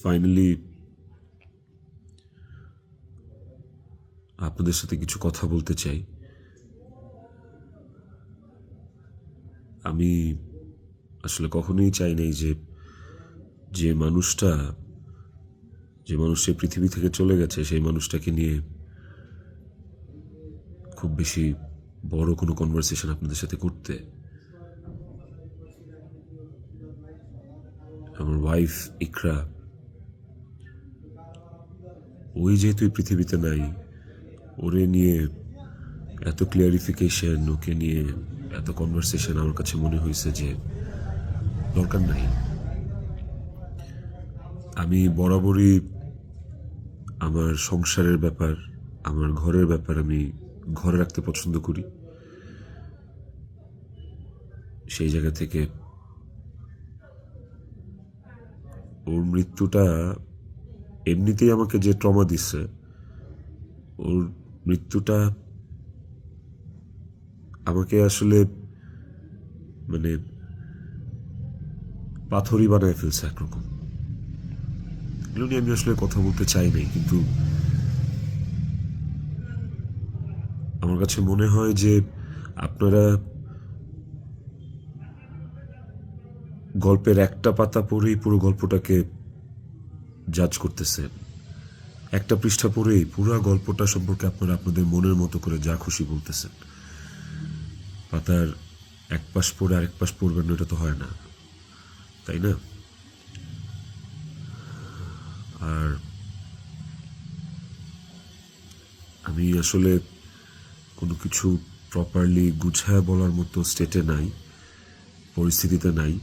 Finally আপনাদের সাথে কিছু কথা বলতে চাই। আমি আসলে কখনোই চাই নাই যে মানুষটা পৃথিবী থেকে চলে গেছে সেই মানুষটাকে নিয়ে খুব বেশি বড় কোনো কনভারসেশন আপনাদের সাথে করতে। আমার ওয়াইফ ইকরা, ওই যেহেতু এই পৃথিবীতে নাই, ওরে নিয়ে এত ক্লিয়ারিফিকেশন, ওকে নিয়ে এত কনভারসেশন আমার কাছে মনে হয়েছে যে দরকার নাই। আমি বরাবরই আমার সংসারের ব্যাপার, আমার ঘরের ব্যাপার আমি ঘরে রাখতে পছন্দ করি। সেই জায়গা থেকে ওর মৃত্যুটা এমনিতেই আমাকে যে ট্রমা দিচ্ছে, ওর মৃত্যুটা আমাকে আসলে মানে পাথরই বানায় ফেলছে একরকম। এগুলো নিয়ে আমি আসলে কথা বলতে চাই নাই, কিন্তু আমার কাছে মনে হয় যে আপনারা গল্পের একটা পাতা পড়েই পুরো গল্পটাকে জাজ করতেছেন। একটা পৃষ্ঠা পড়েই পুরো গল্পটা সম্পর্কে আপনারা আপনাদের মনের মতো করে যা খুশি বলতেছেন। পাতার এক পাশ পড়ে আরেক পাশ পড়বেন, এটা তো হয় না, তাই না? আর আমি আসলে কোনো কিছু প্রপারলি গুছায় বলার মতো স্টেটে নাই, পরিস্থিতিতে নাই।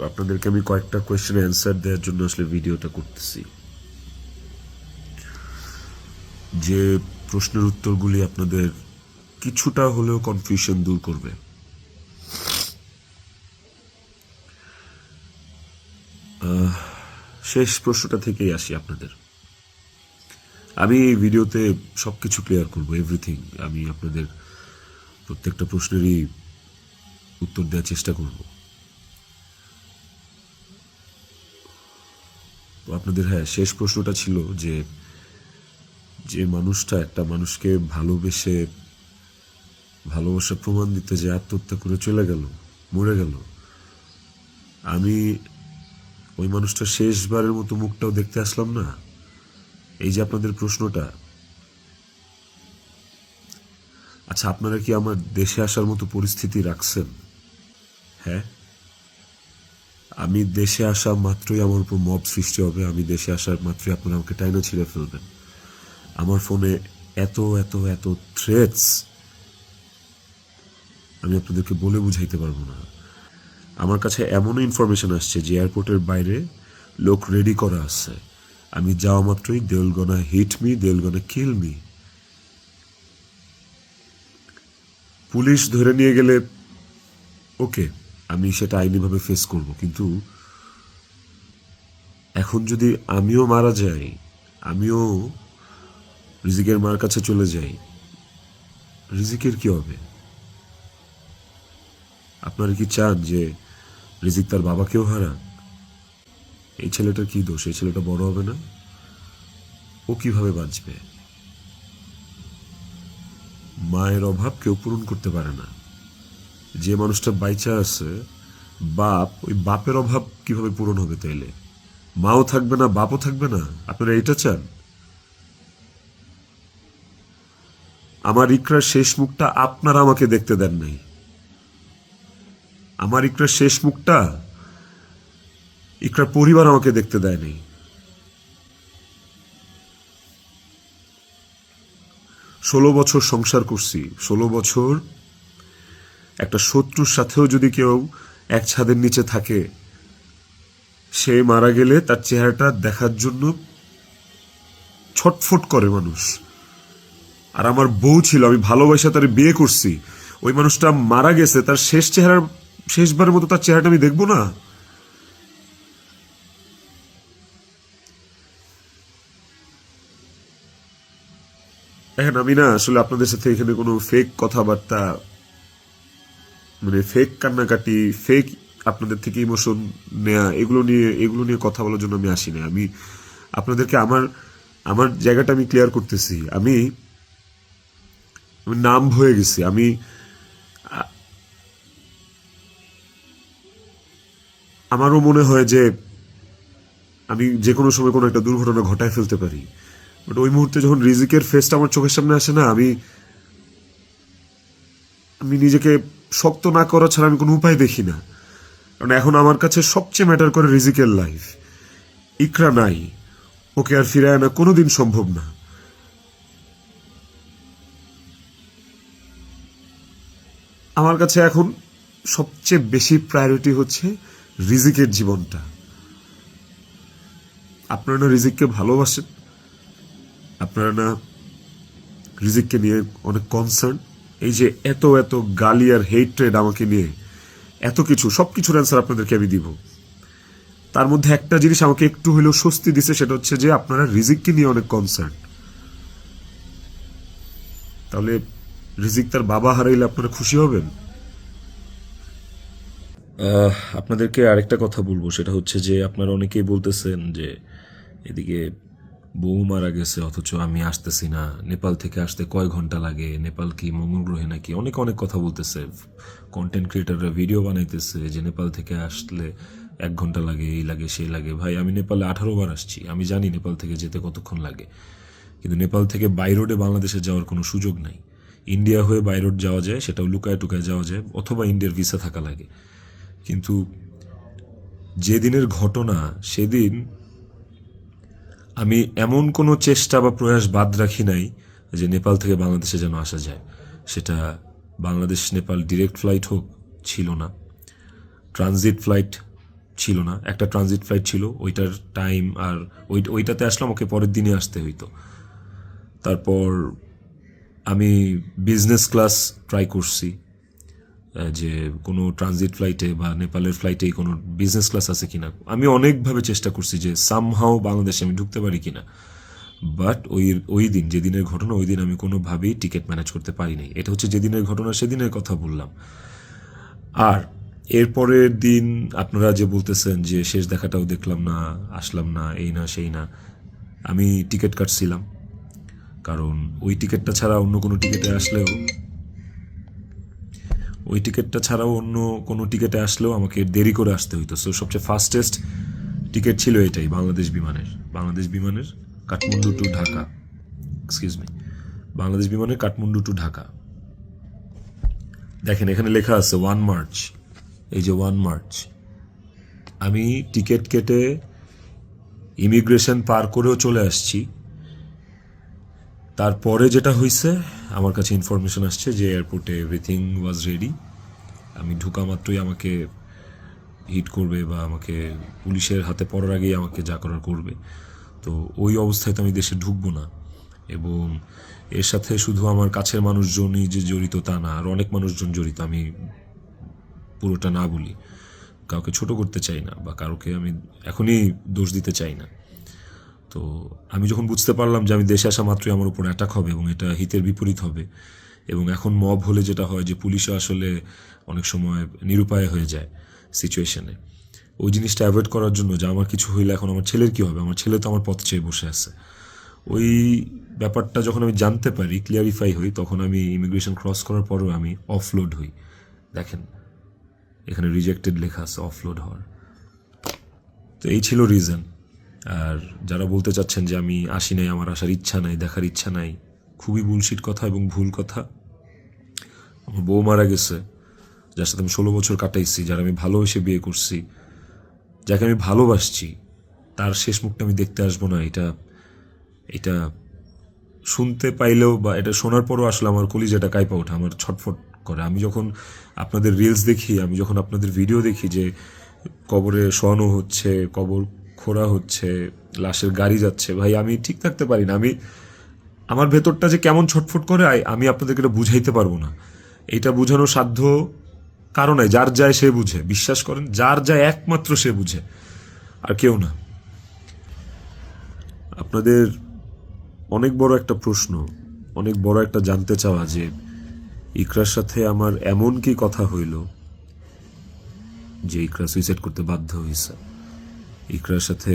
আপনাদেরকে আমি কয়েকটা কোয়েশ্চেন অ্যান্সার দেওয়ার জন্য আসলে ভিডিওটা করতেছি, যে প্রশ্নের উত্তরগুলি আপনাদের কিছুটা হলেও কনফিউশন দূর করবে। শেষ প্রশ্নটা থেকেই আসি আপনাদের। আমি এই ভিডিওতে সবকিছু ক্লিয়ার করব, এভরিথিং। আমি আপনাদের প্রত্যেকটা প্রশ্নেরই উত্তর দেওয়ার চেষ্টা করব। তো আপনাদের শেষ প্রশ্নটা ছিল যে মানুষটা একটা মানুষকে ভালোবেসে ভালোবাসার প্রমাণ দিতে যে আত্মহত্যা করে চলে গেল, মরে গেল, আমি ওই মানুষটা শেষবারের মতো মুখটাও দেখতে আসলাম না? এই যে আপনাদের প্রশ্নটা, আচ্ছা আপনারা কি আমার দেশে আসার মতো পরিস্থিতি রাখছেন? হ্যাঁ, আমি দেশে আসা মাত্রই আমার উপর মব সৃষ্টি হবে। আমি দেশে আসার মাত্রই আপনারা আমাকে টাইনা ছিঁড়ে ফেলবেন। আমার ফোনে এত এত এত থ্রেটস আমি আপনাদেরকে বলে বুঝাইতে পারবো না। আমার কাছে এমনও ইনফরমেশন আসছে যে এয়ারপোর্টের বাইরে লোক রেডি করা আছে, আমি যাওয়া মাত্রই they will gonna hit me, they will gonna kill me. Police ধরে নিয়ে গেলে ওকে, আমি সেটা আইনিভাবে ফেস করব, কিন্তু এখন যদি আমিও মারা যাই, আমিও রিজিকের মার কাছে চলে যাই, রিজিকের কি হবে? আপনারা কি চান যে রিজিক তার বাবাকেও হারাক? এই ছেলেটার কি দোষ? এই ছেলেটা বড় হবে না? ও কিভাবে বাঁচবে? মায়ের অভাব কেউ পূরণ করতে পারে না। যে মানুষটা বাইচা আছে, বাপ, ওই বাপের অভাব কিভাবে পূরণ হবে তাইলে? মাও থাকবে না, বাপও থাকবে না? আপনারা এটা চান? আমার ইকরার শেষ মুখটা আপনারা আমাকে দেখতে দেন নাই। আমার ইকরার শেষ মুখটা ইকরার পরিবার আমাকে দেখতে দেয় নাই। 16 বছর সংসার করছি, 16 বছর একটা শত্রুর সাথেও যদি কেউ এক ছাদের নিচে থাকে, সে মারা গেলে তার চেহারাটা দেখার জন্য ছটফট করে মানুষ। আর আমার বউ ছিল, আমি ভালোবাসা তার বিয়ে করছি, ওই মানুষটা মারা গেছে, তার শেষবারের মতো তার চেহারাটা আমি দেখবো না? এখন আমি না আসলে আপনাদের সাথে এখানে কোনো ফেক কথাবার্তা, মানে ফেক কান্নাকাটি, ফেক আপনাদের থেকে ইমোশন নেয়া এগুলো নিয়ে কথা বলার জন্য আমি আসি না। আমি আপনাদেরকে আমার জায়গাটা আমি ক্লিয়ার করতেছি। আমি নাম হয়ে গেছি। আমারও মনে হয় যে আমি যে কোনো সময় কোনো একটা দুর্ঘটনা ঘটায় ফেলতে পারি, বাট ওই মুহূর্তে যখন রিজিকের ফেসটা আমার চোখের সামনে আসে না, আমি নিজেকে শক্ত না করা ছাড়া আমি কোনো উপায় দেখি না। কারণ এখন আমার কাছে সবচেয়ে ম্যাটার করে রিজিকের লাইফ। ইকরা নাই, ওকে আর ফিরায় আনা কোনোদিন সম্ভব না। আমার কাছে এখন সবচেয়ে বেশি প্রায়োরিটি হচ্ছে রিজিকের জীবনটা। আপনারা না রিজিককে ভালোবাসেন, আপনারা না রিজিককে নিয়ে অনেক কনসার্ন। এই যে এত এত গালি আর হেট্রেড আমাকে নিয়ে, এত কিছু, সব কিছুর অ্যান্সার আপনাদেরকে আমি দিব। তার মধ্যে একটা জিনিস আমাকে একটু হলেও স্বস্তি দিছে, সেটা হচ্ছে যে আপনারা রিজিককে নিয়ে অনেক কনসার্ন। তাহলে রিজিক তার বাবা হারাইলে আপনারা খুশি হবেন? আপনাদেরকে আরেকটা কথা বলবো, সেটা হচ্ছে যে আপনারা অনেকেই বলতেছেন যে এদিকে বউ মারা গেছে অথচ আমি আসতেছি না, নেপাল থেকে আসতে কয় ঘন্টা লাগে, নেপাল কি মঙ্গল গ্রহে নাকি, অনেক অনেক কথা বলতেছে। কন্টেন্ট ক্রিয়েটাররা ভিডিও বানাইতেছে যে নেপাল থেকে আসলে 1 ঘন্টা লাগে, এই লাগে সেই লাগে। ভাই, আমি নেপালে 18 বার আসছি, আমি জানি নেপাল থেকে যেতে কতক্ষণ লাগে। কিন্তু নেপাল থেকে বাই রোডে বাংলাদেশে যাওয়ার কোনো সুযোগ নাই। ইন্ডিয়া হয়ে বাই রোড যাওয়া যায়, সেটাও লুকায় টুকায় যাওয়া যায়, অথবা ইন্ডিয়ার ভিসা থাকা লাগে। কিন্তু যেদিনের ঘটনা, সেদিন আমি এমন কোনো চেষ্টা বা প্রয়াস বাদ রাখি নাই যে নেপাল থেকে বাংলাদেশে যেন আসা যায়। সেটা বাংলাদেশ নেপাল ডিরেক্ট ফ্লাইট হোক, ছিল না। ট্রানজিট ফ্লাইট ছিল না, একটা ট্রানজিট ফ্লাইট ছিল, ওইটার টাইম আর ওইটাতে আসলাম, ওকে পরের দিনে আসতে হইতো। তারপর আমি বিজনেস ক্লাস ট্রাই করছি, যে কোনো ট্রানজিট ফ্লাইটে বা নেপালের ফ্লাইটে কোনো বিজনেস ক্লাস আছে কিনা। আমি অনেকভাবে চেষ্টা করছি যে সামহাও বাংলাদেশে আমি ঢুকতে পারি কিনা, বাট ওই দিন, যেদিনের ঘটনা, ওই দিন আমি কোনোভাবেই টিকিট ম্যানেজ করতে পারিনি। এটা হচ্ছে যেদিনের ঘটনা, সেদিনের কথা বললাম। আর এরপরের দিন আপনারা যে বলতেছেন যে শেষ দেখাটাও দেখলাম না, আসলাম না, এই না সেই না, আমি টিকিট কাটছিলাম। কারণ ওই টিকিটটা ছাড়া অন্য কোনো টিকিটে আসলেও অন্য কোনো টিকিটে আসলেও আমাকে দেরি করে আসতে হইতো। সো সবচেয়ে ফাস্টেস্ট টিকিট ছিল এটাই, বাংলাদেশ বিমানের কাঠমান্ডু টু ঢাকা, বাংলাদেশ বিমানের কাঠমান্ডু টু ঢাকা। দেখেন এখানে লেখা আছে 1 মার্চ, এই যে 1 মার্চ। আমি টিকিট কেটে ইমিগ্রেশন পার করেও চলে আসছি। তারপরে যেটা হয়েছে, আমার কাছে ইনফরমেশন আসছে যে এয়ারপোর্টে এভরিথিং ওয়াজ রেডি। আমি ঢোকা মাত্রই আমাকে হিট করবে বা আমাকে পুলিশের হাতে পড়ার আগেই আমাকে যা করার করবে। তো ওই অবস্থায় তো আমি দেশে ঢুকবো না। এবং এর সাথে শুধু আমার কাছের মানুষজনই যে জড়িত তা না, আর অনেক মানুষজন জড়িত। আমি পুরোটা না বলি, কাউকে ছোট করতে চাই না বা কাউকে আমি এখনই দোষ দিতে চাই না। তো আমি যখন বুঝতে পারলাম যে আমি দেশে আসা মাত্রই আমার উপর অ্যাটাক হবে এবং এটা হিতের বিপরীত হবে, এবং এখন মব হলে যেটা হয় যে পুলিশও আসলে অনেক সময় নিরুপায় হয়ে যায় সিচুয়েশনে, ওই জিনিসটা অ্যাভয়েড করার জন্য যে আমার কিছু হইলে এখন আমার ছেলের কী হবে, আমার ছেলে তো আমার পথ চেয়ে বসে আছে, ওই ব্যাপারটা যখন আমি জানতে পারি, ক্লিয়ারিফাই হই, তখন আমি ইমিগ্রেশন ক্রস করার পরেও আমি অফলোড হই। দেখেন এখানে রিজেক্টেড লেখা আছে, অফলোড হওয়ার। তো এই ছিল রিজন। আর যারা বলতে চাচ্ছেন যে আমি আসি নাই, আমার আসার ইচ্ছা নাই, দেখার ইচ্ছা নাই, খুবই বুলশিট কথা এবং ভুল কথা। আমার বউ মারা গেছে, যার সাথে আমি 16 বছর কাটাইছি, যারা আমি ভালোবেসে বিয়ে করছি, যাকে আমি ভালোবাসছি, তার শেষ মুখটা আমি দেখতে আসবো না, এটা শুনতে পাইলেও বা এটা শোনার পরও আসলে আমার কলিজাটা কাঁপা ওঠে, আমার ছটফট করে। আমি যখন আপনাদের রিলস দেখি, আমি যখন আপনাদের ভিডিও দেখি যে কবরে শোয়ানো হচ্ছে, কবর খোঁড়া হচ্ছে, লাশের গাড়ি যাচ্ছে, ভাই আমি ঠিক থাকতে পারি না। আমার ভেতরটা যে কেমন ছটফট করে, আমি আপনাদেরকে এটা বুঝাইতে পারবো না। এটা বুঝানোর সাধ্য কারণ নাই, যার যায় সে বুঝে, বিশ্বাস করেন, যার যায় একমাত্র সে বুঝে, আর কেউ না। আপনাদের অনেক বড় একটা প্রশ্ন, অনেক বড় একটা জানতে চাওয়া যে ইকরার সাথে আমার এমন কি কথা হইল যে ইকরা সুইসাইড করতে বাধ্য হয়েছে। ইকরার সাথে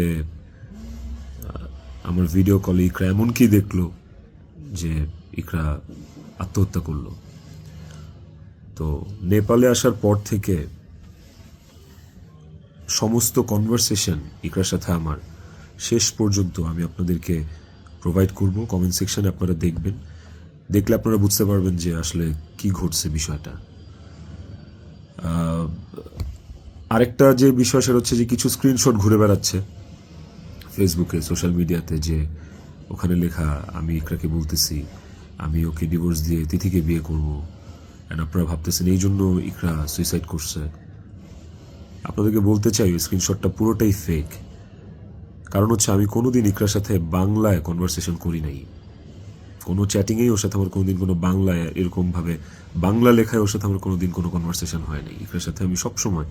আমার ভিডিও কলে ইকরা এমন কি দেখলো যে ইকরা আত্মহত্যা করলো। তো নেপালে আসার পর থেকে সমস্ত কনভারসেশন ইকরার সাথে আমার শেষ পর্যন্ত আমি আপনাদেরকে প্রোভাইড করব। কমেন্ট সেকশনে আপনারা দেখবেন, দেখলে আপনারা বুঝতে পারবেন যে আসলে কি ঘটছে বিষয়টা। আরেকটা যে বিষয় সেটা হচ্ছে যে কিছু স্ক্রিনশট ঘুরে বেড়াচ্ছে ফেসবুকে, সোশ্যাল মিডিয়াতে, যে ওখানে লেখা আমি ইকরাকে বলতেছি আমি ওকে ডিভোর্স দিয়ে তিথিকে বিয়ে করব, অ্যান্ড আপনারা ভাবতেছেন এই জন্য ইকরা সুইসাইড করছে। আপনাদেরকে বলতে চাই ওই স্ক্রিনশটটা পুরোটাই ফেক। কারণ হচ্ছে আমি কোনোদিন ইকরার সাথে বাংলায় কনভারসেশন করি নাই, কোনো চ্যাটিংয়েই ওর সাথে আমার কোনোদিন কোনো বাংলায় এরকমভাবে বাংলা লেখায় ওর সাথে আমার কোনোদিন কোনো কনভারসেশন হয় নাই। ইকরার সাথে আমি সবসময়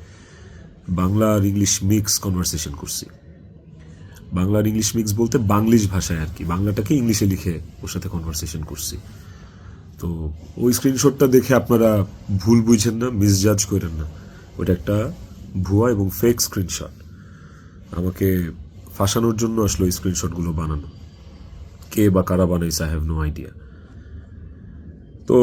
বাংলা আর ইংলিশ মিক্স কনভারসেশন করছি। বাংলা আর ইংলিশ মিক্স বলতে বাংলিশ ভাষায় আর কি, বাংলাটাকে ইংলিশে লিখে ওর সাথে কনভারসেশন করছি। তো ওই স্ক্রিনশটটা দেখে আপনারা ভুল বুঝেন না, মিসজাজ করেন না, ওটা একটা ভুয়া এবং ফেক স্ক্রিনশট। আমাকে ফাঁসানোর জন্য আসলে ওই স্ক্রিনশটগুলো বানানো। কে বা কারা বানাইছে আই হ্যাভ নো আইডিয়া। তো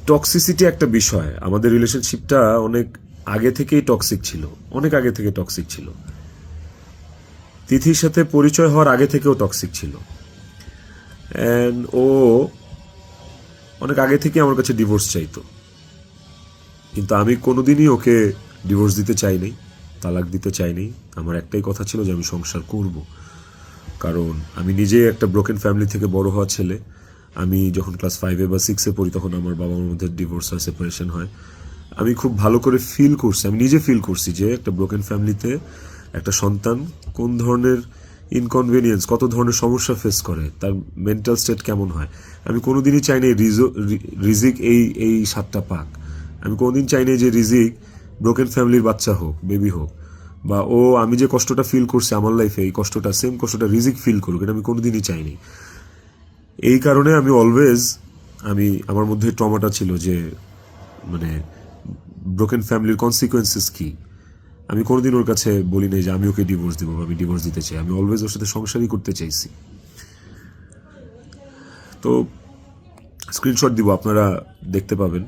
টক্সিসিটি একটা বিষয়, আমাদের রিলেশনশিপটা অনেক আগে থেকেই টক্সিক ছিল, অনেক আগে থেকে টক্সিক ছিল। তিথির সাথে পরিচয় হওয়ার আগে থেকেও টক্সিক ছিল, অ্যান্ড ও অনেক আগে থেকে আমার কাছে ডিভোর্স চাইতো, কিন্তু আমি কোনোদিনই ওকে ডিভোর্স দিতে চাইনি, তালাক দিতে চাইনি। আমার একটাই কথা ছিল যে আমি সংসার করব, কারণ আমি নিজে একটা ব্রোকেন ফ্যামিলি থেকে বড় হওয়া ছেলে। আমি যখন ক্লাস 5-এ বা 6-এ পড়ি তখন আমার বাবা মার মধ্যে ডিভোর্স হয়, সেপারেশন হয়। আমি খুব ভালো করে ফিল করছি, আমি নিজে ফিল করছি যে একটা ব্রোকেন ফ্যামিলিতে একটা সন্তান কোন ধরনের ইনকনভেনিয়েন্স, কত ধরনের সমস্যা ফেস করে, তার মেন্টাল স্টেট কেমন হয়। আমি কোনোদিনই চাইনি রিজিক এই স্বাদটা পাক। আমি কোনোদিন চাইনি যে রিজিক ব্রোকেন ফ্যামিলির বাচ্চা হোক, বেবি হোক, বা ও আমি যে কষ্টটা ফিল করছি আমার লাইফে এই কষ্টটা, সেম কষ্টটা রিজিক ফিল করুক, এটা আমি কোনোদিনই চাইনি। এই কারণে আমি অলওয়েজ আমার মধ্যে ট্রমাটা ছিল যে মানে ব্রোকেন ফ্যামিলির কনসিকুয়েন্সেস কি। আমি কোনোদিন ওর কাছে বলি নাই যে আমি ওকে ডিভোর্স দেবো বা আমি ডিভোর্স দিতে চাই। আমি অলওয়েজ ওর সাথে সংসারই করতে চাইছি। তো স্ক্রিনশট দিব, আপনারা দেখতে পাবেন।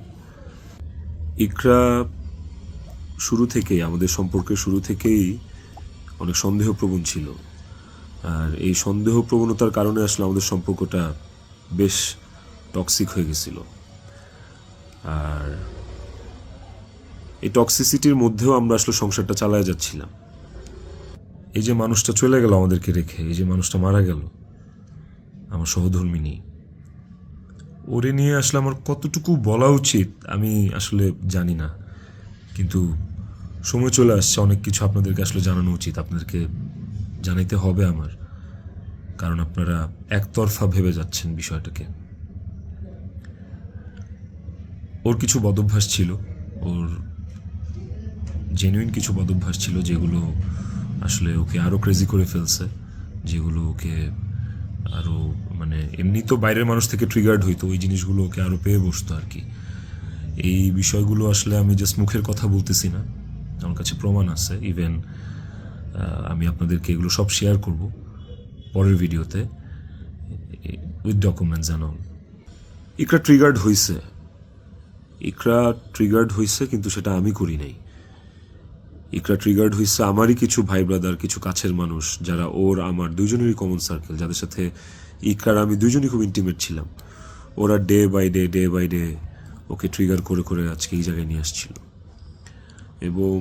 ইকরা শুরু থেকেই, আমাদের সম্পর্কের শুরু থেকেই অনেক সন্দেহপ্রবণ ছিল, আর এই সন্দেহ প্রবণতার কারণে আসলে আমাদের সম্পর্কটা বেশ টক্সিক হয়ে গেছিল। আর এই টক্সিসিটির মধ্যেও আমরা আসলে সংসারটা চালায় যাচ্ছিলাম। এই যে মানুষটা চলে গেল আমাদেরকে রেখে, এই যে মানুষটা মারা গেল, আমার সহধর্মিনী, ওরে নিয়ে আসলে আমার কতটুকু বলা উচিত আমি আসলে জানি না, কিন্তু সময় চলে আসছে, অনেক কিছু আপনাদেরকে আসলে জানানো উচিত, আপনাদেরকে জানাইতে হবে আমার, কারণ আপনারা একতরফা ভেবে যাচ্ছেন বিষয়টাকে। ওর কিছু বদভ্যাস ছিল, ওর জেনুইন কিছু বদভ্যাস ছিল যেগুলো আসলে ওকে আরও ক্রেজি করে ফেলছে, যেগুলো ওকে আরও মানে এমনি তো বাইরের মানুষ থেকে ট্রিগার্ড হইতো, ওই জিনিসগুলো ওকে আরও পেয়ে বসতো আর কি। এই বিষয়গুলো আসলে আমি জাস্ট মুখের কথা বলতেছি না, আমার কাছে প্রমাণ আছে। ইভেন আমি আপনাদেরকে এগুলো সব শেয়ার করব পরের ভিডিওতে with documents and all. Iqra triggered হয়েছে, কিন্তু সেটা আমি করি নাই। ইকরা ট্রিগার্ড হয়েছে আমারই কিছু ভাই ব্রাদার, কিছু কাছের মানুষ, যারা ওর আমার দুজনেরই কমন সার্কেল, যাদের সাথে ইকরার আমি দুজনই খুব ইন্টিমেট ছিলাম। ওরা ডে বাই ডে ওকে ট্রিগার করে করে আজকে এই জায়গায় নিয়ে আসছিল। এবং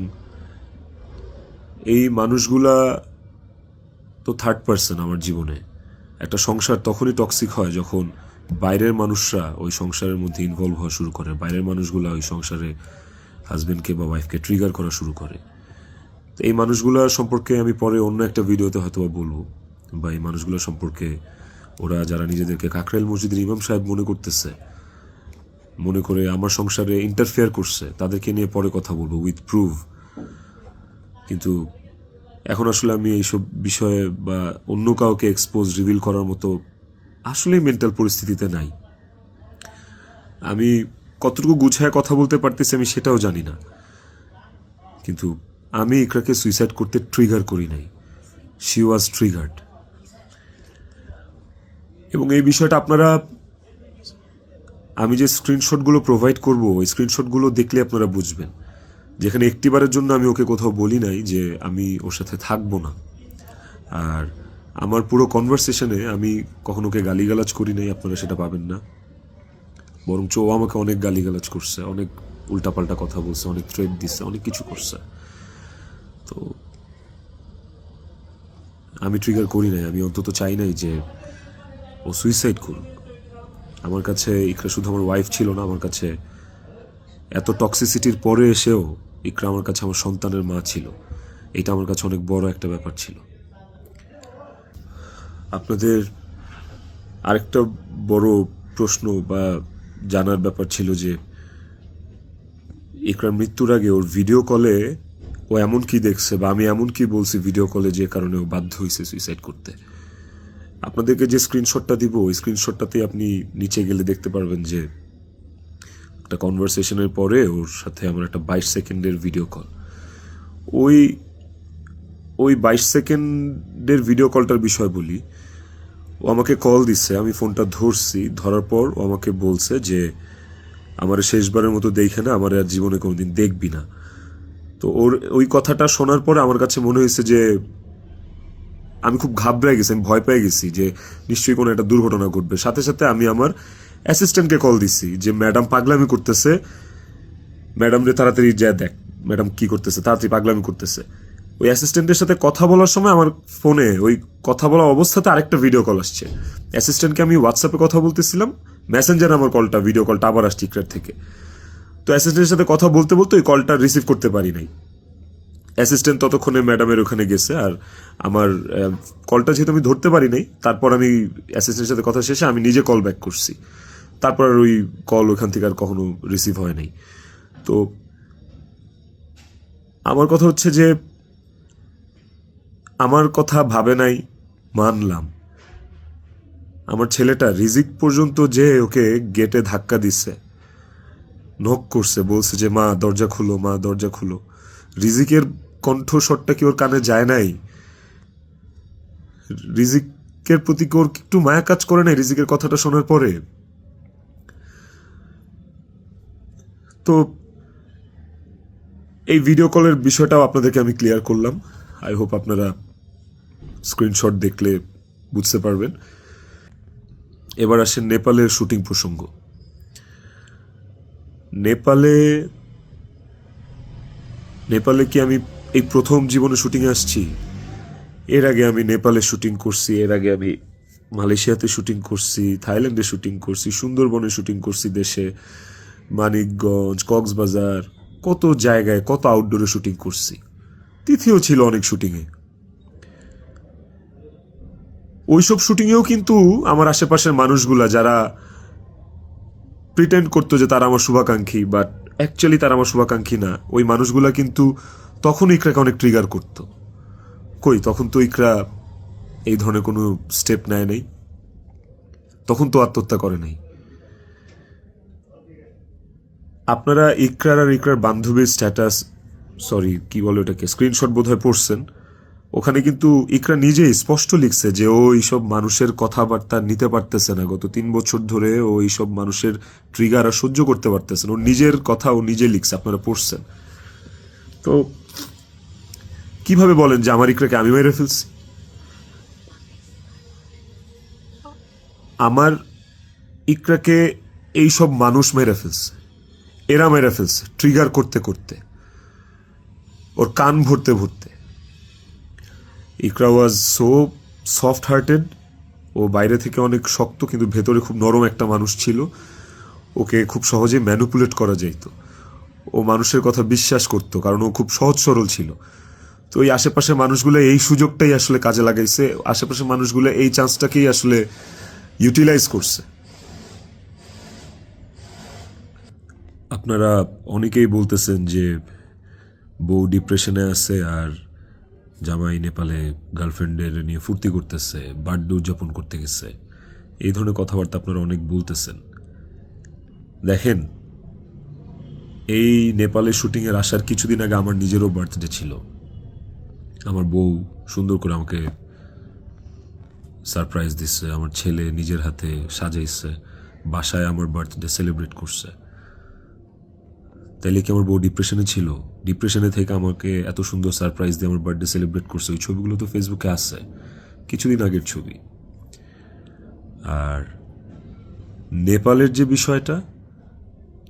এই মানুষগুলা তো থার্ড পার্সন আমার জীবনে। একটা সংসার তখনই টক্সিক হয় যখন বাইরের মানুষরা ওই সংসারের মধ্যে ইনভলভ হওয়া শুরু করে, বাইরের মানুষগুলা ওই সংসারে হাজবেন্ডকে বা ওয়াইফকে ট্রিগার করা শুরু করে। তো এই মানুষগুলোর সম্পর্কে আমি পরে অন্য একটা ভিডিওতে হয়তো বলবো, বা এই মানুষগুলোর সম্পর্কে ওরা যারা নিজেদেরকে কাকরাইল মসজিদের ইমাম সাহেব মনে করতেছে, মনে করে আমার সংসারে ইন্টারফেয়ার করছে, তাদেরকে নিয়ে পরে কথা বলবো উইথ প্রুফ। কিন্তু এখন আসলে আমি এইসব বিষয়ে বা অন্য কাউকে এক্সপোজ রিভিল করার মতো আসলে মেন্টাল পরিস্থিতিতে নাই। আমি কতটুকু গুছায় কথা বলতে পারতেছি আমি সেটাও জানি না, কিন্তু আমি ইকরাকে সুইসাইড করতে ট্রিগার করি নাই, শি ওয়াজ ট্রিগার্ড। এবং এই বিষয়টা আপনারা, আমি যে স্ক্রিনশটগুলো প্রোভাইড করব ওই স্ক্রিনশটগুলো দেখলে আপনারা বুঝবেন, যেখানে একটিবারের জন্য আমি ওকে কোথাও বলি নাই যে আমি ওর সাথে থাকবো না। আর আমার পুরো কনভারসেশনে আমি কখনো ওকে গালিগালাজ করি নাই, আপনারা সেটা পাবেন না। বরঞ্চ ও আমাকে অনেক গালিগালাজ করছে, অনেক উল্টাপাল্টা কথা বলছে, অনেক থ্রেট দিচ্ছে, অনেক কিছু করছে। তো আমি ট্রিগার করি নাই, আমি অন্তত চাই নাই যে ও সুইসাইড করুক। আমার কাছে ইকরা শুধু আমার ওয়াইফ ছিল না, আমার কাছে এত টক্সিসিটির পরে এসেও ইকরা আমার কাছে আমার সন্তানের মা ছিল। এটা আমার কাছে অনেক বড় একটা ব্যাপার ছিল। আপনাদের আরেকটা বড় প্রশ্ন বা জানার ব্যাপার ছিল যে ইকরার মৃত্যুর আগে ওর ভিডিও কলে ও এমন কি দেখছে বা আমি এমন কি বলছি ভিডিও কলে যে কারণে ও বাধ্য হয়েছে সুইসাইড করতে। আপনাদেরকে যে স্ক্রিনশটটা দিব ওই স্ক্রিনশটটাতেই আপনি নিচে গেলে দেখতে পারবেন যে একটা কনভারসেশনের পরে ওর সাথে আমার একটা 22 সেকেন্ডের ভিডিও কল। ওই ওই 22 সেকেন্ডের ভিডিও কলটার বিষয় বলি। ও আমাকে কল দিচ্ছে, আমি ফোনটা ধরছি, ধরার পর ও আমাকে বলছে যে আমার শেষবারের মতো দেখে না, আমার আর জীবনে কোনোদিন দেখবি না। তো ওর ওই কথাটা শোনার পরে আমার কাছে মনে হয়েছে যে আমি খুব ঘাবড়ে গেছি, আমি ভয় পেয়ে গেছি যে নিশ্চয়ই কোনো একটা দুর্ঘটনা ঘটবে। সাথে সাথে আমি আমার অ্যাসিস্ট্যান্টকে কল দিছি যে ম্যাডাম পাগলামি করতেছে, ম্যাডাম রে তাড়াতাড়ি যা দেখ ম্যাডাম কি করতেছে, তাড়াতাড়ি পাগলামি করতেছে। ওই অ্যাসিস্ট্যান্টের সাথে কথা বলার সময় আমার ফোনে ওই কথা বলা অবস্থাতে আরেকটা ভিডিও কল আসছে। অ্যাসিস্ট্যান্টকে আমি হোয়াটসঅ্যাপে কথা বলতেছিলাম, মেসেঞ্জারে আমার কলটা, ভিডিও কলটা আবার আসছে ইকরার থেকে। তো অ্যাসিস্ট্যান্টের সাথে কথা বলতে বলতে ওই কলটা রিসিভ করতে পারি নাই। অ্যাসিস্ট্যান্ট ততক্ষণে ম্যাডামের ওখানে গেছে, আর আমার কলটা যেহেতু আমি ধরতে পারি নাই, তারপর আমি অ্যাসিস্ট্যান্টের সাথে কথা শেষে আমি নিজে কল ব্যাক করছি। তারপর আর ওই কল ওখান থেকে আর কখনো রিসিভ হয় নাই। তো আমার কথা হচ্ছে যে আমার কথা ভাবে নাই, মানলাম। আমার ছেলেটা রিজিক পর্যন্ত যে ওকে গেটে ধাক্কা দিচ্ছে, নক করছে, বলছে যে মা দরজা খুলো, মা দরজা খুলো। রিজিকের কণ্ঠস্বরটা কি ওর কানে যায় নাই? রিজিকের প্রতি কি ওর একটু মায়া কাজ করে নাই রিজিকের কথাটা শোনার পরে? তো এই ভিডিও কলের বিষয়টাও আপনাদেরকে আমি ক্লিয়ার করলাম। আই হোপ আপনারা স্ক্রিনশট দেখলে বুঝতে পারবেন। এবার আসেন নেপালের শুটিং প্রসঙ্গ। নেপালে কি আমি এই প্রথম জীবনে শুটিংয়ে আসছি? এর আগে আমি নেপালে শুটিং করছি, এর আগে আমি মালয়েশিয়াতে শুটিং করছি, থাইল্যান্ডে শুটিং করছি, সুন্দরবনে শুটিং করছি, দেশে মানিকগঞ্জ, কক্সবাজার, কত জায়গায়, কত আউটডোরে শুটিং করছি। তিথিও ছিল অনেক শুটিংয়ে। ওইসব শুটিংয়েও কিন্তু আমার আশেপাশের মানুষগুলা যারা প্রিটেন্ড করতো যে তারা আমার শুভাকাঙ্ক্ষী, বাট অ্যাকচুয়ালি তারা আমার শুভাকাঙ্ক্ষী না, ওই মানুষগুলা কিন্তু তখন ইকরাকে অনেক ট্রিগার করতো। কই, তখন তো ইকরা এই ধরনের কোনো স্টেপ নেয় নাই, তখন তো আত্মহত্যা করে নাই। আপনারা ইকরার আর ইকরার বান্ধবীর স্ট্যাটাস, সরি কি বলে ওটাকে, স্ক্রিনশট বোধহয় পড়ছেন। ওখানে কিন্তু ইকরা নিজেই স্পষ্ট লিখছে যে ও এইসব মানুষের কথাবার্তা নিতে পারতেছে না, গত 3 বছর ধরে ও এইসব মানুষের ট্রিগার আর সহ্য করতে পারতেছে না। ওর নিজের কথা ও নিজে লিখছে, আপনারা পড়ছেন। তো কিভাবে বলেন যে আমার ইকরাকে আমি মেরে ফেলছি? আমার ইকরাকে এইসব মানুষ মেরে ফেলছে, এরা মেরে ফেলছে ট্রিগার করতে করতে, ওর কান ভরতে ভরতে। ইকরা ওয়াজ সো সফট হার্টেড, ও বাইরে থেকে অনেক শক্ত কিন্তু ভেতরে খুব নরম একটা মানুষ ছিল। ওকে খুব সহজে ম্যানিপুলেট করা যাইত, ও মানুষের কথা বিশ্বাস করতো কারণ ও খুব সহজ সরল ছিল। তো এই আশেপাশের মানুষগুলো এই সুযোগটাই আসলে কাজে লাগাইছে, আশেপাশের মানুষগুলো এই চান্সটাকেই আসলে ইউটিলাইজ করছে। আপনারা অনেকেই বলতেছেন যে বউ ডিপ্রেশনে আছে আর জামাই নেপালে গার্লফ্রেন্ডের নিয়ে ফুর্তি করতেছে, বার্থডে উদযাপন করতে গেছে, এই ধরনের কথাবার্তা আপনারা অনেক বলতেছেন। দেখেন, এই নেপালে শুটিংয়ের আসার কিছুদিন আগে আমার নিজেরও বার্থডে ছিল। আমার বউ সুন্দর করে আমাকে সারপ্রাইজ দিচ্ছে, আমার ছেলে নিজের হাতে সাজাইছে, বাসায় আমার বার্থডে সেলিব্রেট করছে। তাইলে কি আমার বউ ডিপ্রেশনে ছিল? ডিপ্রেশনে থেকে আমাকে এত সুন্দর সারপ্রাইজ দিয়ে আমার বার্থডে সেলিব্রেট করছে। ওই ছবিগুলো তো ফেসবুকে আছে, কিছুদিন আগের ছবি। আর নেপালের যে বিষয়টা,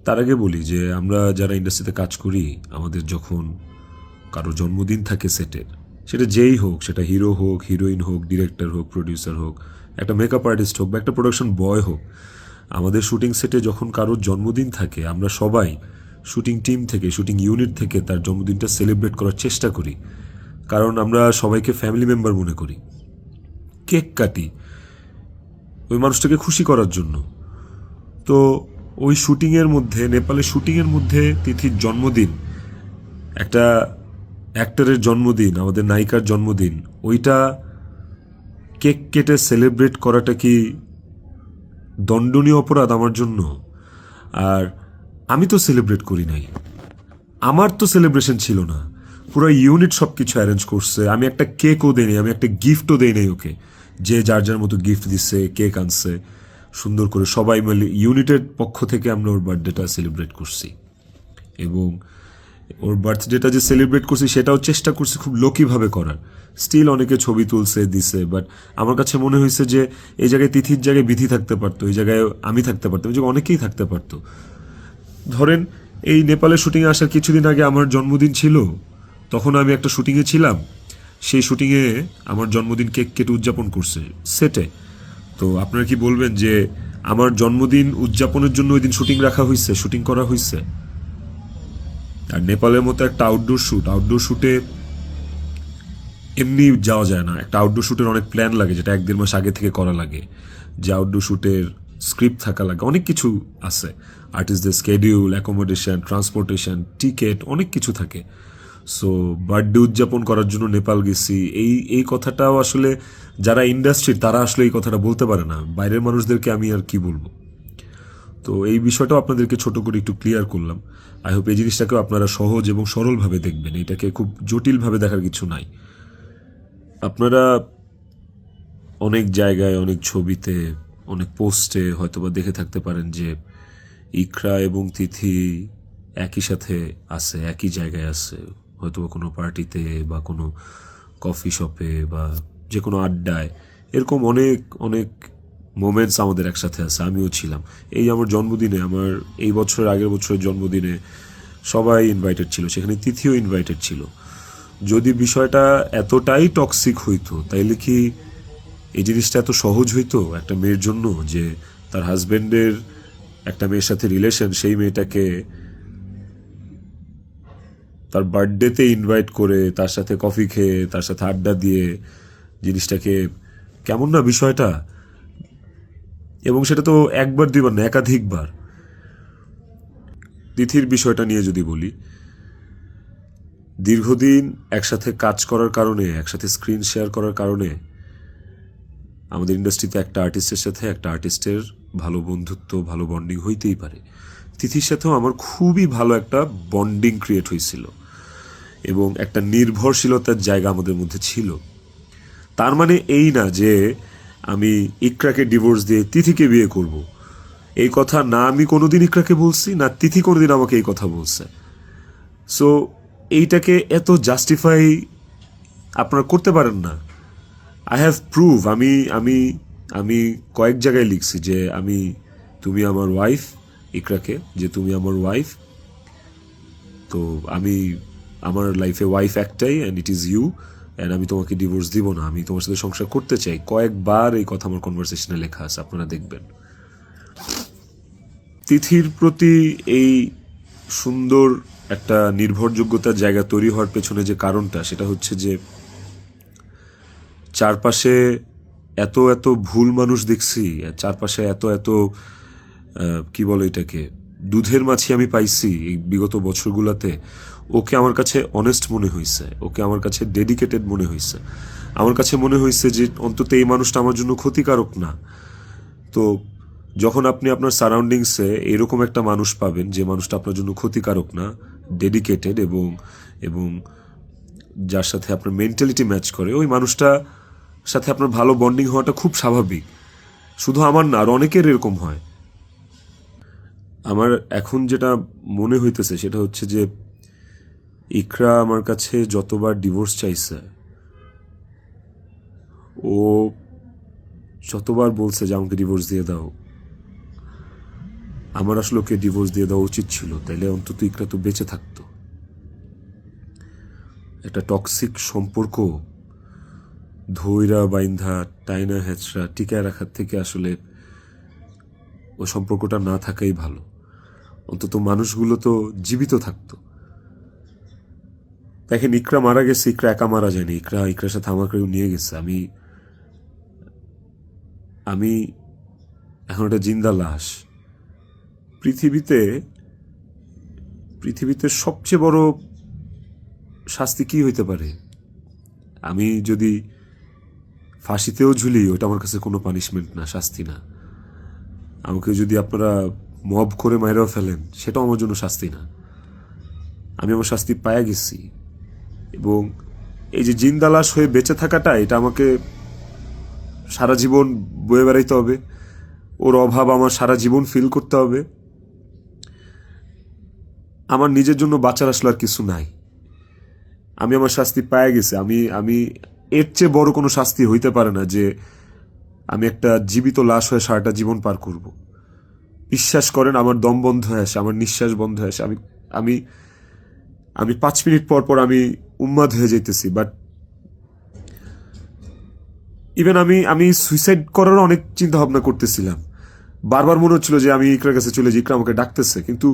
তার আগে বলি যে আমরা যারা ইন্ডাস্ট্রিতে কাজ করি, আমাদের যখন কারো জন্মদিন থাকে সেটের, সেটা যেই হোক, সেটা হিরো হোক, হিরোইন হোক, ডিরেক্টর হোক, প্রডিউসার হোক, একটা মেকআপ আর্টিস্ট হোক বা একটা প্রোডাকশন বয় হোক, আমাদের শুটিং সেটে যখন কারোর জন্মদিন থাকে, আমরা সবাই শুটিং টিম থেকে, শুটিং ইউনিট থেকে তার জন্মদিনটা সেলিব্রেট করার চেষ্টা করি। কারণ আমরা সবাইকে ফ্যামিলি মেম্বার মনে করি। কেক কাটি ওই মানুষটাকে খুশি করার জন্য। তো ওই শুটিংয়ের মধ্যে, নেপালের শুটিংয়ের মধ্যে তিথির জন্মদিন, একটা অ্যাক্টরের জন্মদিন, আমাদের নায়িকার জন্মদিন, ওইটা কেক কেটে সেলিব্রেট করাটা কি দণ্ডনীয় অপরাধ আমার জন্য? আর আমি তো সেলিব্রেট করি নাই, আমার তো সেলিব্রেশন ছিল না, পুরো ইউনিট সব কিছু অ্যারেঞ্জ করছে। আমি একটা কেকও দেই নাই, আমি একটা গিফটও দেই নাই ওকে। যে যার যার মতো গিফট দিচ্ছে, কেক আনছে, সুন্দর করে সবাই মিলে ইউনিটের পক্ষ থেকে আমরা ওর বার্থডেটা সেলিব্রেট করছি। এবং ওর বার্থডেটা যে সেলিব্রেট করছি সেটাও চেষ্টা করছি খুব লোকিভাবে করার। স্টিল অনেকে ছবি তুলছে, দিছে, বাট আমার কাছে মনে হয়েছে যে এই জায়গায় তিথির জায়গায় বিধি থাকতে পারতো, এই জায়গায় আমি থাকতে পারতাম, এই জায়গায় অনেকেই থাকতে পারতো। ধরেন এই নেপালে শুটিংয়ে আসার কিছুদিন আগে আমার জন্মদিন ছিল, তখন আমি একটা শুটিংয়ে ছিলাম। সেই শুটিংয়ে আমার জন্মদিন কেক কেটে উদযাপন করছে সেটে। তো আপনারা কি বলবেন যে আমার জন্মদিন উদযাপনের জন্য ওই দিন শুটিং রাখা হয়েছে, শুটিং করা হয়েছে? আর নেপালের মতো একটা আউটডোর শুটে এমনি যাওয়া যায় না। একটা আউটডোর শুটের অনেক প্ল্যান লাগে, যেটা 1-1.5 মাস আগে থেকে করা লাগে। যে আউটডোর শুটের স্ক্রিপ্ট থাকা লাগে, অনেক কিছু আছে। আর্টিস্টদের স্কেডিউল, অ্যাকোমোডেশন, ট্রান্সপোর্টেশন, টিকিট, অনেক কিছু থাকে। সো বার্থডে উদযাপন করার জন্য নেপাল গেছি, এই কথাটাও আসলে যারা ইন্ডাস্ট্রির তারা আসলে এই কথাটা বলতে পারে না। বাইরের মানুষদেরকে আমি আর কি বলবো? তো এই বিষয়টাও আপনাদেরকে ছোট করে একটু ক্লিয়ার করলাম। আই হোপ এই জিনিসটাকেও আপনারা সহজ এবং সরলভাবে দেখবেন, এটাকে খুব জটিলভাবে দেখার কিছু নাই। আপনারা অনেক জায়গায়, অনেক ছবিতে, অনেক পোস্টে হয়তোবা দেখে থাকতে পারেন যে ইকরা এবং তিথি একই সাথে আছে, একই জায়গায় আছে, হয়তোবা কোনো পার্টিতে বা কোনো কফি শপে বা যে কোনো আড্ডায়। এরকম অনেক অনেক মোমেন্টস আমাদের একসাথে আছে, আমিও ছিলাম। এই আমার জন্মদিনে, আমার এই বছরের আগের বছরের জন্মদিনে সবাই ইনভাইটেড ছিল, সেখানে তিথিও ইনভাইটেড ছিল। যদি বিষয়টা এতটাই টক্সিক হইতো, তাইলে কি এই জিনিসটা এত সহজ হইতো একটা মেয়ের জন্য যে তার হাজবেন্ডের একটা মেয়ের সাথে রিলেশন, সেই মেয়েটাকে তার বার্থডেতে ইনভাইট করে, তার সাথে কফি খেয়ে, তার সাথে আড্ডা দিয়ে, জিনিসটাকে কেমন না বিষয়টা? এবং সেটা তো একবার দুইবার না, একাধিকবার। তিথির বিষয়টা নিয়ে যদি বলি, দীর্ঘদিন একসাথে কাজ করার কারণে, একসাথে স্ক্রিন শেয়ার করার কারণে আমাদের ইন্ডাস্ট্রিতে একটা আর্টিস্টের সাথে একটা আর্টিস্টের ভালো বন্ধুত্ব, ভালো বন্ডিং হইতেই পারে। তিথির সাথেও আমার খুবই ভালো একটা বন্ডিং ক্রিয়েট হয়েছিল এবং একটা নির্ভরশীলতার জায়গা আমাদের মধ্যে ছিল। তার মানে এই না যে আমি ইকরাকে ডিভোর্স দিয়ে তিথিকে বিয়ে করব। এই কথা না আমি কোনোদিন ইকরাকে বলছি, না তিথি কোনোদিন আমাকে এই কথা বলছে। সো এইটাকে এত জাস্টিফাই আপনারা করতে পারেন না। আই হ্যাভ প্রুভ, আমি আমি আমি কয়েক জায়গায় লিখছি যে তুমি আমার ওয়াইফ, ইকরাকে, যে তুমি আমার ওয়াইফ। তো আমার লাইফে ওয়াইফ একটাই, and it is you, and আমি তোমাকে ডিভোর্স দিব না, আমি তোমার সাথে সংসার করতে চাই। কয়েকবার এই কথা আমার কনভারসেশনে লেখা আছে, আপনারা দেখবেন। তিথির প্রতি এই সুন্দর একটা নির্ভরযোগ্যতার জায়গা তৈরি হওয়ার পেছনে যে কারণটা, সেটা হচ্ছে যে চারপাশে এত এত ভুল মানুষ দেখছি, চারপাশে এত এত কি বলে এটাকে, দুধের মাছি আমি পাইছি এই বিগত বছরগুলোতে। ওকে আমার কাছে অনেস্ট মনে হয়েছে, ওকে আমার কাছে ডেডিকেটেড মনে হয়েছে। আমার কাছে মনে হয়েছে যে অন্তত এই মানুষটা আমার জন্য ক্ষতিকারক না। তো যখন আপনি আপনার সারাউন্ডিংসে এরকম একটা মানুষ পাবেন যে মানুষটা আপনার জন্য ক্ষতিকারক না, ডেডিকেটেড এবং এবং যার সাথে আপনার মেন্টালিটি ম্যাচ করে, ওই মানুষটা সাথে আপনার ভালো বন্ডিং হওয়াটা খুব স্বাভাবিক। শুধু আমার না, আর অনেকের এরকম হয়। আমার এখন যেটা মনে হইতেছে সেটা হচ্ছে যে ইকরা আমার কাছে যতবার ডিভোর্স চাইছে, ও যতবার বলছে যে আমাকে ডিভোর্স দিয়ে দাও, আমার আসলে ওকে ডিভোর্স দিয়ে দেওয়া উচিত ছিল, তাইলে অন্তত ইকরা তো বেঁচে থাকতো। একটা টক্সিক সম্পর্ক ধৈরা বাইন্ধা টাইনা হ্যাচড়া টিকায় রাখার থেকে আসলে ওই সম্পর্কটা না থাকাই ভালো। অন্তত মানুষগুলো তো জীবিত থাকতো। দেখেন, ইকরা মারা গেছে, ইকরা একা মারা যায়নি, ইকরার সাথে আমাকেও নিয়ে গেছে। আমি আমি এখন একটা জিন্দা লাশ। পৃথিবীতে পৃথিবীতে সবচেয়ে বড় শাস্তি কি হইতে পারে? আমি যদি ফাঁসিতেও ঝুলি, ওটা আমার কাছে কোনো পানিশমেন্ট না, শাস্তি না। আমাকে যদি আপনারা মব করে মাইরাও ফেলেন, সেটাও আমার জন্য শাস্তি না। আমি আমার শাস্তি পায়া গেছি। এবং এই যে জিন্দা লাশ হয়ে বেঁচে থাকাটা, এটা আমাকে সারা জীবন বয়ে বেড়াইতে হবে। ওর অভাব আমার সারা জীবন ফিল করতে হবে। আমার নিজের জন্য বাঁচার আসলে আর কিছু নাই। আমি আমার শাস্তি পায়ে গেছি। আমি আমি এর চেয়ে বড় কোনো শাস্তি হইতে পারে না যে আমি একটা জীবিত লাশ হয়ে সারাটা জীবন পার করব। বিশ্বাস করেন, আমার দম বন্ধ হয়ে আসে, আমার নিঃশ্বাস বন্ধ হয়ে আসে। আমি আমি আমি 5 মিনিট পর পর আমি উন্মাদ হয়ে যাইতেছি। বাট ইভেন আমি আমি সুইসাইড করারও অনেক চিন্তা ভাবনা করতেছিলাম। বারবার মনে হচ্ছিল যে আমি ইকরার কাছে চলে যাই, ইকরা আমাকে ডাকতেছে। কিন্তু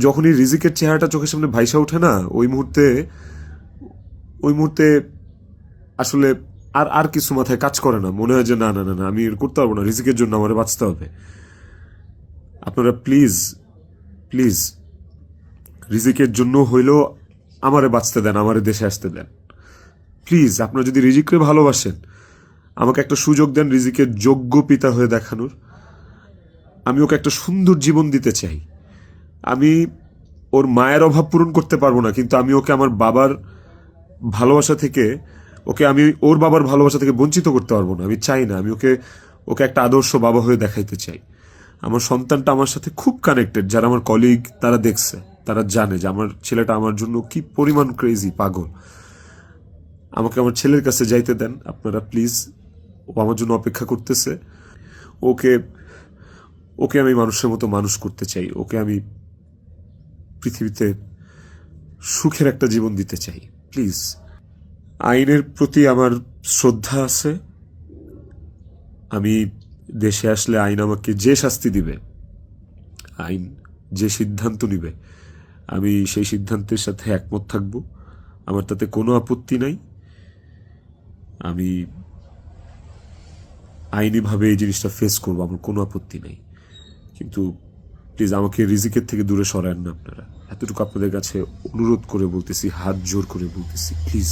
যখনই রিজিকের চেহারাটা চোখের সামনে ভাইসা ওঠে না, ওই মুহূর্তে আসলে আর আর কিছু মাথায় কাজ করে না। মনে হয় যে না না না না, আমি করতে পারবো না, রিজিকের জন্য আমার বাঁচতে হবে। আপনারা প্লিজ প্লিজ রিজিকের জন্য হইলেও আমারে বাঁচতে দেন, আমারে দেশে আসতে দেন প্লিজ। আপনারা যদি রিজিককে ভালোবাসেন, আমাকে একটা সুযোগ দেন রিজিকের যোগ্য পিতা হয়ে দেখানোর। আমি ওকে একটা সুন্দর জীবন দিতে চাই। আমি ওর মায়ের অভাব পূরণ করতে পারবো না, কিন্তু আমি ওকে আমার বাবার ভালোবাসা থেকে, আমি ওর বাবার ভালোবাসা থেকে বঞ্চিত করতে পারবো না। আমি চাই না। আমি ওকে ওকে একটা আদর্শ বাবা হয়ে দেখাইতে চাই। আমার সন্তানটা আমার সাথে খুব কানেক্টেড। যারা আমার কলিগ, তারা দেখছে, তারা জানে যে আমার ছেলেটা আমার জন্য কি পরিমাণ ক্রেজি, পাগল। আমাকে আমার ছেলের কাছে যাইতে দেন আপনারা প্লিজ। ও আমার জন্য অপেক্ষা করতেছে। ওকে ওকে আমি মানুষের মতো মানুষ করতে চাই। ওকে আমি পৃথিবীতে সুখের একটা জীবন দিতে চাই প্লিজ। আইনের প্রতি আমার শ্রদ্ধা আছে। আমি দেশে আসলে আইন আমাকে যে শাস্তি দিবে, আইন যে সিদ্ধান্ত নিবে, আমি সেই সিদ্ধান্তের সাথে একমত থাকব। আমার তাতে কোনো আপত্তি নাই। আমি আইনিভাবে এই জিনিসটা ফেস করবো, আমার কোনো আপত্তি নাই। কিন্তু প্লিজ আমাকে রিজিকের থেকে দূরে সরায়েন না আপনারা। এতটুকু আপনাদের কাছে অনুরোধ করে বলতেছি, হাত জোর করে বলতেছি, প্লিজ।